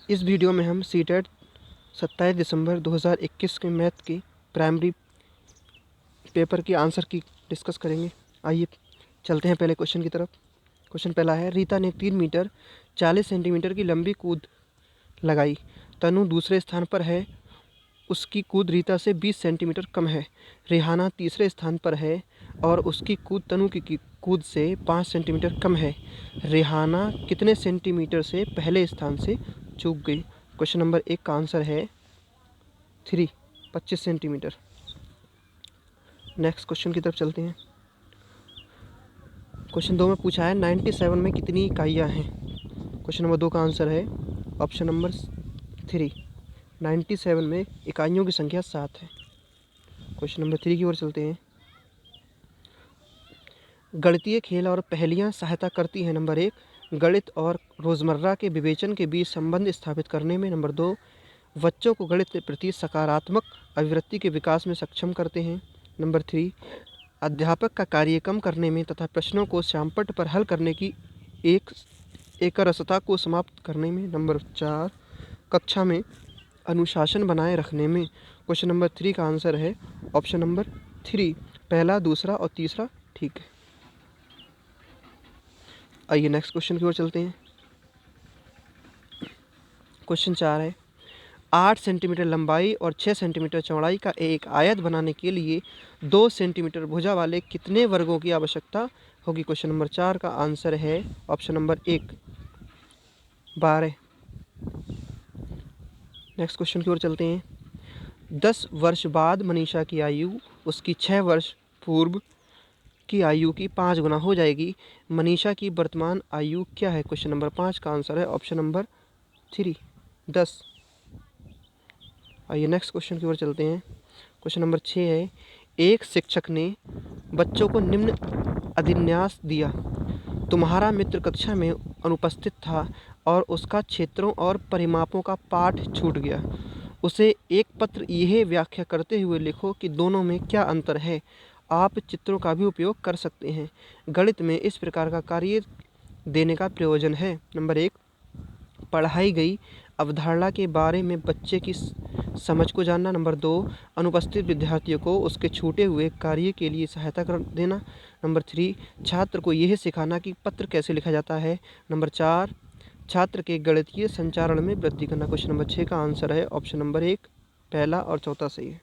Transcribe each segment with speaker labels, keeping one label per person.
Speaker 1: इस वीडियो में हम सीटेट 27 दिसंबर 2021 के मैथ की प्राइमरी पेपर की आंसर की डिस्कस करेंगे। आइए चलते हैं पहले क्वेश्चन की तरफ। क्वेश्चन पहला है, रीता ने 3 मीटर 40 सेंटीमीटर की लंबी कूद लगाई। तनु दूसरे स्थान पर है, उसकी कूद रीता से 20 सेंटीमीटर कम है। रेहाना तीसरे स्थान पर है और उसकी कूद तनु की कूद से 5 सेंटीमीटर कम है। रेहाना कितने सेंटीमीटर से पहले स्थान से चूक गई? क्वेश्चन नंबर 1 का आंसर है 3, 25 सेंटीमीटर। नेक्स्ट क्वेश्चन की तरफ चलते हैं। क्वेश्चन 2 में पूछा है 97 में कितनी इकाइयाँ हैं? क्वेश्चन नंबर 2 का आंसर है ऑप्शन नंबर 3, 97 में इकाइयों की संख्या 7 है। क्वेश्चन नंबर 3 की ओर चलते हैं। गणितीय खेल और पहेलियाँ सहायता करती हैं। नंबर 1, गणित और रोज़मर्रा के विवेचन के बीच संबंध स्थापित करने में। नंबर 2, बच्चों को गणित के प्रति सकारात्मक अभिवृत्ति के विकास में सक्षम करते हैं। नंबर 3, अध्यापक का कार्य कम करने में तथा प्रश्नों को श्यामपट्ट पर हल करने की एकरसता को समाप्त करने में। नंबर 4, कक्षा में अनुशासन बनाए रखने में। क्वेश्चन नंबर 3 का आंसर है ऑप्शन नंबर 3, पहला, दूसरा और तीसरा ठीक है। आइए नेक्स्ट क्वेश्चन की ओर चलते हैं। क्वेश्चन 4 है, 8 सेंटीमीटर लंबाई और 6 सेंटीमीटर चौड़ाई का एक आयत बनाने के लिए 2 सेंटीमीटर भुजा वाले कितने वर्गों की आवश्यकता होगी? क्वेश्चन नंबर 4 का आंसर है ऑप्शन नंबर 1, 12। नेक्स्ट क्वेश्चन की ओर चलते हैं। 10 वर्ष बाद मनीषा की आयु उसकी 6 वर्ष पूर्व की आयु की 5 गुना हो जाएगी। मनीषा की वर्तमान आयु क्या है? क्वेश्चन नंबर 5 का आंसर है ऑप्शन नंबर 3, 10। आइए नेक्स्ट क्वेश्चन की ओर चलते हैं। क्वेश्चन नंबर 6 है, एक शिक्षक ने बच्चों को निम्न अभिन्यास दिया। तुम्हारा मित्र कक्षा में अनुपस्थित था और उसका क्षेत्रों और परिमापों का पाठ छूट गया। उसे एक पत्र यह व्याख्या करते हुए लिखो कि दोनों में क्या अंतर है। आप चित्रों का भी उपयोग कर सकते हैं। गणित में इस प्रकार का कार्य देने का प्रयोजन है। नंबर 1, पढ़ाई गई अवधारणा के बारे में बच्चे की समझ को जानना। नंबर 2, अनुपस्थित विद्यार्थियों को उसके छूटे हुए कार्य के लिए सहायता कर देना। नंबर 3, छात्र को यह सिखाना कि पत्र कैसे लिखा जाता है। नंबर 4, छात्र के गणितीय संचारण में वृद्धि करना। क्वेश्चन नंबर 6 का आंसर है ऑप्शन नंबर 1, पहला और चौथा सही है।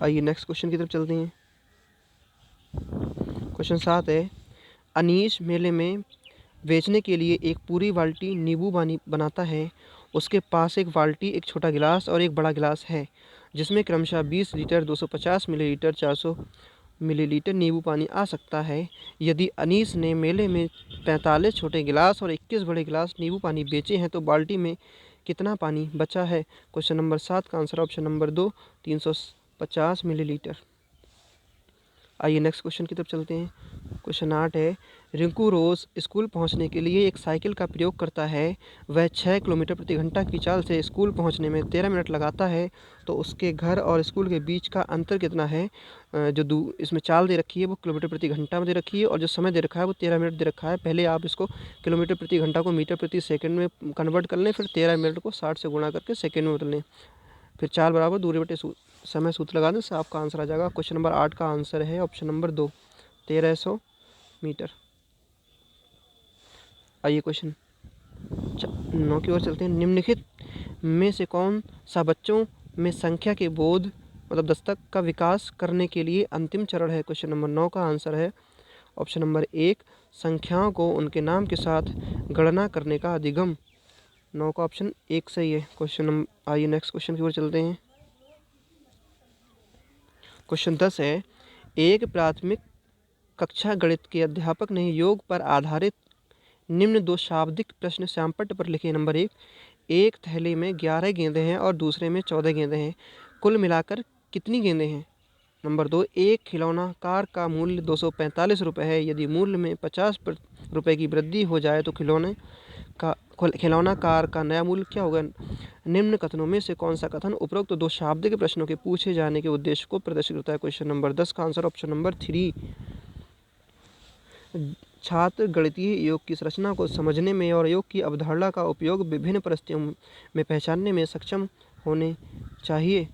Speaker 1: आइए नेक्स्ट क्वेश्चन की तरफ चलते हैं। क्वेश्चन 7 है, अनीश मेले में बेचने के लिए एक पूरी बाल्टी नींबू पानी बनाता है। उसके पास एक बाल्टी, एक छोटा गिलास और एक बड़ा गिलास है जिसमें क्रमशः 20 लीटर, 250 मिलीलीटर, 400 मिलीलीटर नींबू पानी आ सकता है। यदि अनीस ने मेले में 45 छोटे गिलास और 21 बड़े गिलास नींबू पानी बेचे हैं तो बाल्टी में कितना पानी बचा है? क्वेश्चन नंबर 7 का आंसर ऑप्शन नंबर 2, 350 मिलीलीटर। आइए नेक्स्ट क्वेश्चन की तरफ चलते हैं। क्वेश्चन 8 है, रिंकू रोज़ स्कूल पहुंचने के लिए एक साइकिल का प्रयोग करता है। वह 6 किलोमीटर प्रति घंटा की चाल से स्कूल पहुंचने में 13 मिनट लगाता है। तो उसके घर और स्कूल के बीच का अंतर कितना है? जो इसमें चाल दे रखी है वो किलोमीटर प्रति घंटा में दे रखी है और जो समय दे रखा है वो 13 मिनट दे रखा है। पहले आप इसको किलोमीटर प्रति घंटा को मीटर प्रति सेकेंड में कन्वर्ट कर लें, फिर 13 मिनट को 60 से गुणा करके सेकेंड में बदल लें, फिर 4 बराबर दूरी बटे समय सूत्र लगा दें, इससे आपका आंसर आ जाएगा। क्वेश्चन नंबर 8 का आंसर है ऑप्शन नंबर 2, 1300 मीटर। आइए क्वेश्चन 9 की ओर चलते हैं। निम्नलिखित में से कौन सा बच्चों में संख्या के बोध दस्तक का विकास करने के लिए अंतिम चरण है? क्वेश्चन नंबर 9 का आंसर है ऑप्शन नंबर 1, संख्याओं को उनके नाम के साथ गणना करने का अधिगम। 9 का ऑप्शन 1 सही है। क्वेश्चन नंबर आइए नेक्स्ट क्वेश्चन की ओर चलते हैं। क्वेश्चन 10 है, एक प्राथमिक कक्षा गणित के अध्यापक ने योग पर आधारित निम्न 2 शाब्दिक प्रश्न श्यामपट्ट पर लिखे। नंबर 1, एक थैली में 11 गेंदें हैं और दूसरे में 14 गेंदें हैं, कुल मिलाकर कितनी गेंदें हैं? नंबर 2, एक खिलौना कार का मूल्य 245 रुपये है। यदि मूल्य में 50 रुपये की वृद्धि हो जाए तो खिलौना कार का नया मूल्य क्या होगा? निम्न कथनों में से कौन सा कथन उपरोक्त 2 शाब्दिक प्रश्नों के पूछे जाने के उद्देश्य को प्रदर्शित करता है? क्वेश्चन नंबर 10 का आंसर ऑप्शन नंबर 3, छात्र गणितीय योग की संरचना को समझने में और योग की अवधारणा का उपयोग विभिन्न परिस्थितियों में पहचानने में सक्षम होने चाहिए।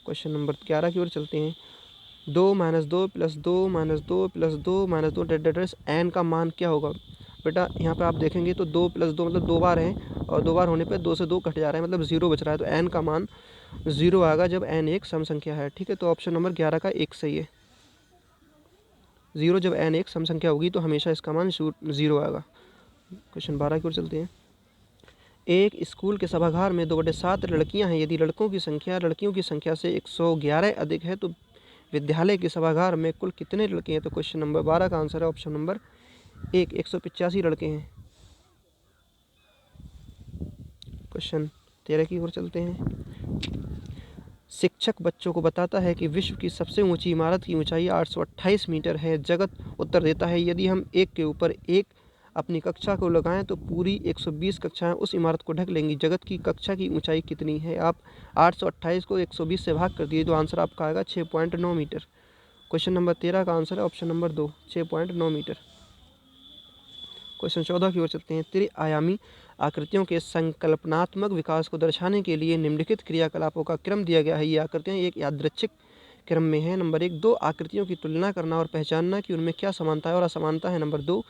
Speaker 1: क्वेश्चन नंबर 11 की ओर चलते हैं। 2 - 2 + 2 - 2 + 2 - 2 n का मान क्या होगा? बेटा यहाँ पे आप देखेंगे तो 2 + 2 मतलब 2 बार है, और 2 बार होने पे 2 से 2 कट जा रहा है, मतलब 0 बच रहा है, तो n का मान 0 आएगा जब n एक सम संख्या है। ठीक है, तो ऑप्शन नंबर 11 का 1 सही है। 0 जब n एक सम संख्या होगी तो हमेशा इसका मान 0 आएगा। क्वेश्चन 12 की ओर चलते हैं। एक स्कूल के सभागार में 2/7 लड़कियां हैं। यदि लड़कों की संख्या लड़कियों की संख्या से 111 अधिक है तो विद्यालय के सभागार में कुल कितने लड़के हैं? तो क्वेश्चन नंबर 12 का आंसर है ऑप्शन नंबर 185 लड़के हैं। क्वेश्चन 13 की ओर चलते हैं। शिक्षक बच्चों को बताता है कि विश्व की सबसे ऊंची इमारत की ऊंचाई 828 मीटर है। जगत उत्तर देता है, यदि हम एक के ऊपर एक अपनी कक्षा को लगाएं तो पूरी 120 कक्षाएं उस इमारत को ढक लेंगी। जगत की कक्षा की ऊंचाई कितनी है? आप 828 को 120 से भाग कर दिए तो आंसर आपका आएगा 6.9 मीटर। क्वेश्चन नंबर 13 का आंसर है ऑप्शन नंबर 2, 6.9 मीटर। क्वेश्चन 14 की ओर चलते हैं। त्रिआयामी आकृतियों के संकल्पनात्मक विकास को दर्शाने के लिए निम्नलिखित क्रियाकलापों का क्रम दिया गया है। ये आकृतियाँ एक यादृच्छिक क्रम में है। नंबर 1, 2 आकृतियों की तुलना करना और पहचानना कि उनमें क्या समानता है और असमानता है। नंबर 2,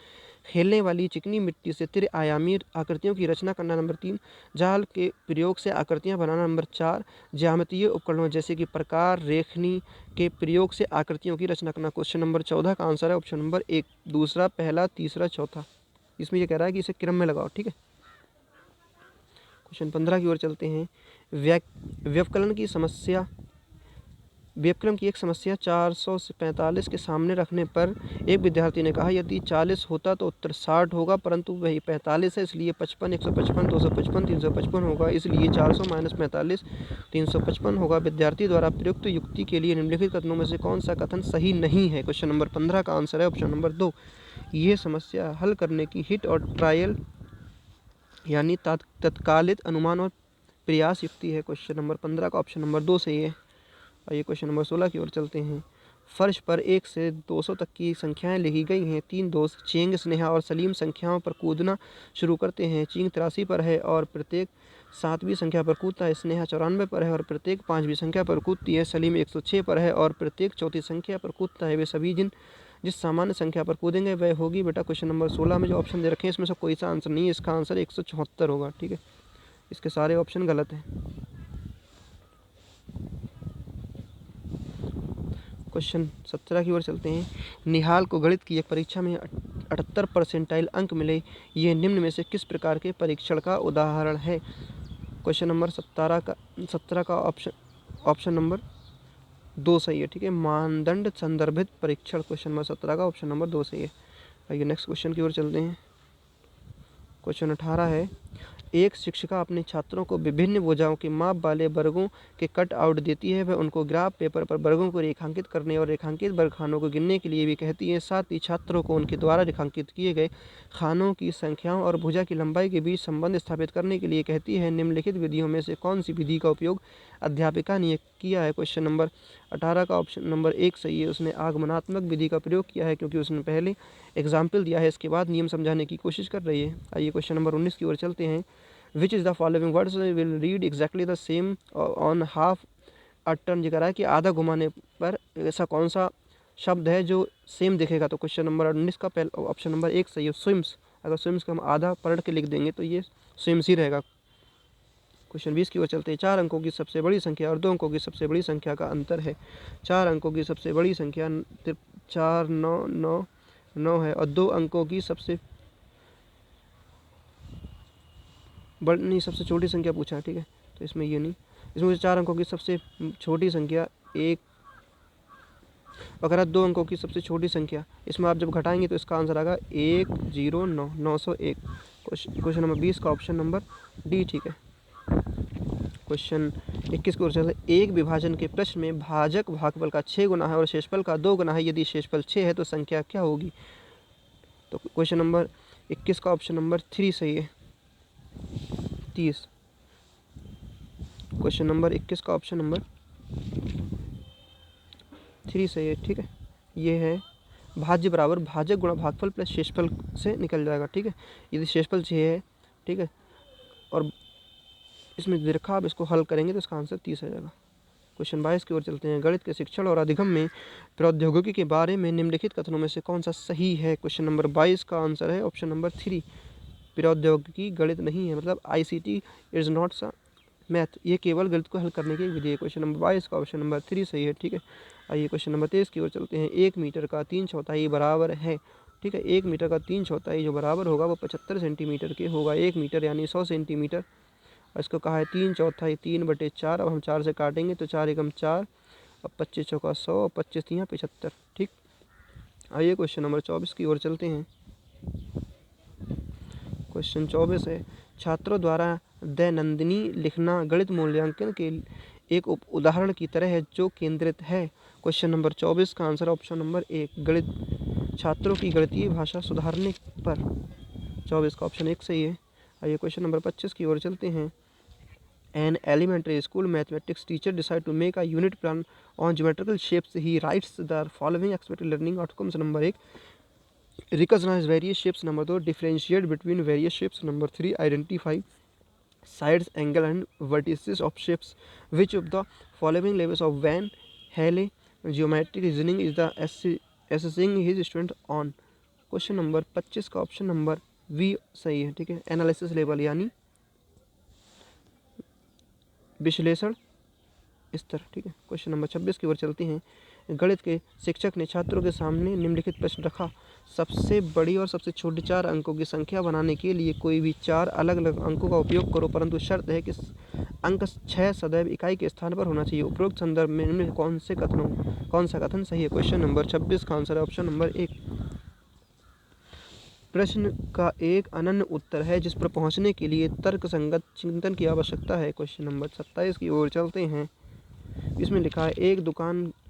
Speaker 1: खेलने वाली चिकनी मिट्टी से त्रिआयामी आकृतियों की रचना करना। नंबर 3, जाल के प्रयोग से आकृतियाँ बनाना। नंबर 4, ज्यामितीय उपकरणों जैसे कि प्रकार रेखनी के प्रयोग से आकृतियों की रचना करना। क्वेश्चन नंबर 14 का आंसर है ऑप्शन नंबर 1, दूसरा, पहला, तीसरा, चौथा। इसमें ये कह रहा है कि इसे क्रम में लगाओ। ठीक है, क्वेश्चन 15 की ओर चलते हैं। व्यवकलन की समस्या व्यवकलन की एक समस्या 445 के सामने रखने पर एक विद्यार्थी ने कहा यदि 40 होता तो उत्तर 60 होगा, परंतु वही 45 है, इसलिए 55, 155, 255, 355 होगा, इसलिए 400 - 45 355 होगा। विद्यार्थी द्वारा प्रयुक्त युक्ति के लिए निम्नलिखित कथनों में से कौन सा कथन सही नहीं है? क्वेश्चन नंबर 15 का आंसर है ऑप्शन नंबर 2, ये समस्या हल करने की हिट और ट्रायल यानी तत्कालिक अनुमान और प्रयास युक्ति है। क्वेश्चन नंबर 15 का ऑप्शन नंबर 2 सही है। आइए क्वेश्चन नंबर 16 की ओर चलते हैं। फर्श पर 1 से 200 तक की संख्याएं लिखी गई हैं। 3 दोस्त चेंग, स्नेहा और सलीम संख्याओं पर कूदना शुरू करते हैं। चेंग 83 पर है और प्रत्येक 7वीं संख्या पर कूदता है। स्नेहा 94 पर है और प्रत्येक 5वीं संख्या पर कूदती है। सलीम 106 पर है और प्रत्येक 34 संख्या पर कूदता है। वे सभी जिस सामान्य संख्या पर कूदेंगे वह होगी। बेटा क्वेश्चन नंबर 16 में जो ऑप्शन दे रखे हैं इसमें से कोई सा आंसर नहीं है, इसका आंसर 174 होगा। ठीक है, इसके सारे ऑप्शन गलत हैं। क्वेश्चन 17 की ओर चलते हैं। निहाल को गणित की एक परीक्षा में 78 परसेंटाइल अंक मिले, ये निम्न में से किस प्रकार के परीक्षण का उदाहरण है? क्वेश्चन नंबर 17 का ऑप्शन नंबर 2 सही है। ठीक है, मानदंड संदर्भित परीक्षण। क्वेश्चन नंबर 17 का ऑप्शन नंबर 2 सही है। आइए नेक्स्ट क्वेश्चन की ओर चलते हैं। क्वेश्चन 18 है, एक शिक्षिका अपने छात्रों को विभिन्न भुजाओं के माप वाले वर्गों के कट आउट देती है। वह उनको ग्राफ पेपर पर वर्गों को रेखांकित करने और रेखांकित वर्ग खानों को गिनने के लिए भी कहती है। साथ ही छात्रों को उनके द्वारा रेखांकित किए गए खानों की संख्याओं और भुजा की लंबाई के बीच संबंध स्थापित करने के लिए कहती है। निम्नलिखित विधियों में से कौन सी विधि का उपयोग अध्यापिका ने किया है? क्वेश्चन नंबर 18 का ऑप्शन नंबर 1 सही है। उसने आगमनात्मक विधि का प्रयोग किया है क्योंकि उसने पहले एग्जाम्पल दिया है, इसके बाद नियम समझाने की कोशिश कर रही है। आइए क्वेश्चन नंबर 19 की ओर चलते हैं। Which is the following words will read exactly the same on half a turn? जिक्र है कि आधा घुमाने पर ऐसा कौन सा शब्द है जो सेम दिखेगा? तो क्वेश्चन नंबर 19 का पहला ऑप्शन नंबर 1 सही है, स्विम्स। अगर स्विम्स का हम आधा पलट के लिख देंगे तो ये स्विम्स ही रहेगा। क्वेश्चन 20 की ओर चलते हैं। 4 अंकों की सबसे बड़ी संख्या और 2 अंकों की सबसे बड़ी संख्या का अंतर है। 4 अंकों की सबसे बड़ी संख्या 4 9 9 9 है और 2 अंकों की सबसे नहीं सबसे छोटी संख्या पूछा है। ठीक है, तो इसमें ये नहीं, इसमें 4 अंकों की सबसे छोटी संख्या 1 वगैरह 2 अंकों की सबसे छोटी संख्या, इसमें आप जब घटाएंगे तो इसका आंसर आएगा 109 901। क्वेश्चन नंबर 20 का ऑप्शन नंबर डी ठीक है। क्वेश्चन 21 की ओर चलते, एक विभाजन के प्रश्न में भाजक भागफल का 6 गुना है और शेषफल का 2 गुना है। यदि शेषफल 6 है तो संख्या क्या होगी? तो क्वेश्चन नंबर 21 का ऑप्शन नंबर 3 सही है, 30। क्वेश्चन नंबर 21 का ऑप्शन नंबर 3 सही है। ठीक है, ये है भाज्य बराबर भाजक गुणा भागफल प्लस शेषफल से निकल जाएगा। ठीक है, यदि शेषफल 6 है, ठीक है, और इसमें दे रखा, आप इसको हल करेंगे तो इसका आंसर 30 आ जाएगा। क्वेश्चन 22 की ओर चलते हैं। गणित के शिक्षण और अधिगम में प्रौद्योगिकी के बारे में निम्नलिखित कथनों में से कौन सा सही है? क्वेश्चन नंबर 22 का आंसर है ऑप्शन नंबर 3, प्रौद्योगिकी गणित नहीं है, मतलब ICT इज नॉट सा मैथ, ये केवल गणित को हल करने की विधि है। क्वेश्चन नंबर 22 का ऑप्शन नंबर 3 सही है। ठीक है, आइए क्वेश्चन नंबर 23 की ओर चलते हैं। 1 मीटर का 3/4 बराबर है। ठीक है, 1 मीटर का 3/4 जो बराबर होगा वो 75 सेंटीमीटर के होगा। 1 मीटर यानी 100 सेंटीमीटर, और इसको कहा है 3/4, 3/4। अब हम 4 से काटेंगे तो 4 एकम 4, और 25 चौका 100, और 25 तियाँ 75। ठीक, आइए क्वेश्चन नंबर 24 की ओर चलते हैं। क्वेश्चन 24 है, छात्रों द्वारा दैनंदिनी लिखना गणित मूल्यांकन के एक उदाहरण की तरह है जो केंद्रित है। क्वेश्चन नंबर 24 का आंसर ऑप्शन नंबर 1, गणित छात्रों की गणितीय भाषा सुधारने पर। 24 का ऑप्शन 1 सही है। आइए क्वेश्चन नंबर 25 की ओर चलते हैं। An elementary school mathematics teacher decided to make a unit plan on geometrical shapes. He writes the following expected learning outcomes. Number 1, recognize various shapes. Number 2, differentiate between various shapes. Number 3, identify sides, angle and vertices of shapes. Which of the following levels of Van Hale geometric reasoning is the assessing his student on? Question number 25 का option number V सही है। ठीक है, analysis level यानी विश्लेषण स्तर। ठीक है, क्वेश्चन नंबर 26 की ओर चलते हैं। गणित के शिक्षक ने छात्रों के सामने निम्नलिखित प्रश्न रखा। सबसे बड़ी और सबसे छोटी 4 अंकों की संख्या बनाने के लिए कोई भी 4 अलग अलग अंकों का उपयोग करो, परंतु शर्त है कि अंक 6 सदैव इकाई के स्थान पर होना चाहिए। उपरोक्त संदर्भ में निम्न कौन सा कथन सही है? क्वेश्चन नंबर 26 का आंसर है ऑप्शन नंबर 1। प्रश्न का एक अनन्य उत्तर है जिस पर पहुंचने के लिए तर्कसंगत चिंतन की आवश्यकता है। क्वेश्चन नंबर 27 की ओर चलते हैं। इसमें लिखा है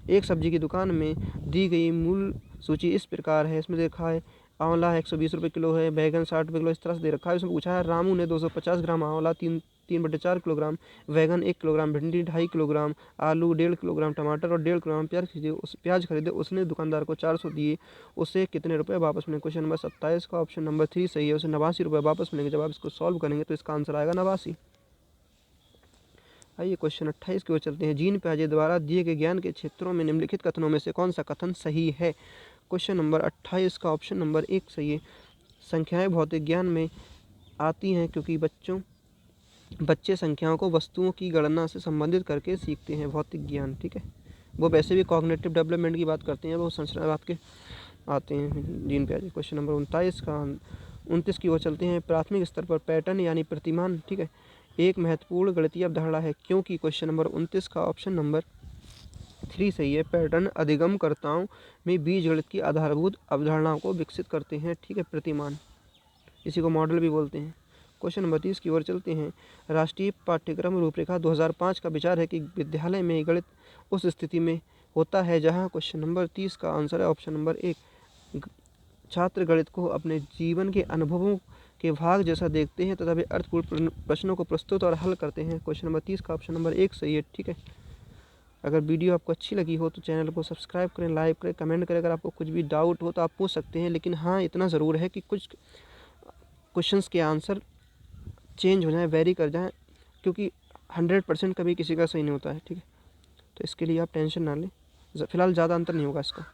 Speaker 1: एक सब्जी की दुकान में दी गई मूल सूची इस प्रकार है। इसमें देखा है आंवला 120 रुपये किलो है, बैगन 60 रुपये किलो, इस तरह से दे रखा है। इसमें पूछा है रामू ने 250 ग्राम आंवला, 3/4 किलोग्राम बैगन, 1 किलोग्राम भिंडी, 2.5 किलोग्राम आलू, 1.5 किलोग्राम टमाटर और 1.5 किलोग्राम प्याज खरीदे। उसने दुकानदार को 400 दिए, उसे कितने रुपए वापस मिले? क्वेश्चन नंबर 27 का ऑप्शन नंबर 3 सही है, उसे 89 रुपये वापस मिलेंगे। जब आप इसको सॉल्व करेंगे तो इसका आंसर आएगा 89। आइए क्वेश्चन 28 की ओर चलते हैं। जीन पियाजे द्वारा दिए गए ज्ञान के क्षेत्रों में निम्नलिखित कथनों में से कौन सा कथन सही है? क्वेश्चन नंबर 28 का ऑप्शन नंबर 1 सही है। संख्याएं भौतिक ज्ञान में आती हैं क्योंकि बच्चे संख्याओं को वस्तुओं की गणना से संबंधित करके सीखते हैं। भौतिक ज्ञान, ठीक है, वो वैसे भी कॉग्निटिव डेवलपमेंट की बात करते हैं, वो संरचना आपके आते हैं जीन पियाजे। क्वेश्चन नंबर 29 की ओर चलते हैं। प्राथमिक स्तर पर पैटर्न यानी प्रतिमान, ठीक है, एक महत्वपूर्ण गणितीय अवधारणा है क्योंकि क्वेश्चन नंबर 29 का ऑप्शन नंबर 3 सही है। पैटर्न अधिगमकर्ताओं में बीजगणित की आधारभूत अवधारणाओं को विकसित करते हैं। ठीक है, प्रतिमान, इसी को मॉडल भी बोलते हैं। क्वेश्चन नंबर 30 की ओर चलते हैं। राष्ट्रीय पाठ्यक्रम रूपरेखा 2005 का विचार है कि विद्यालय में गणित उस स्थिति में होता है जहाँ क्वेश्चन नंबर 30 का आंसर है ऑप्शन नंबर 1, छात्र गणित को अपने जीवन के अनुभवों के भाग जैसा देखते हैं तथा वे अर्थपूर्ण प्रश्नों को प्रस्तुत और हल करते हैं। क्वेश्चन नंबर 30 का ऑप्शन नंबर 1 सही है। ठीक है, अगर वीडियो आपको अच्छी लगी हो तो चैनल को सब्सक्राइब करें, लाइक करें, कमेंट करें। अगर आपको कुछ भी डाउट हो तो आप पूछ सकते हैं, लेकिन हाँ इतना ज़रूर है कि कुछ क्वेश्चंस के आंसर चेंज हो जाएं, वेरी कर जाएं, क्योंकि 100% कभी किसी का सही नहीं होता है। ठीक है, तो इसके लिए आप टेंशन ना लें, फ़िलहाल ज़्यादा अंतर नहीं होगा इसका।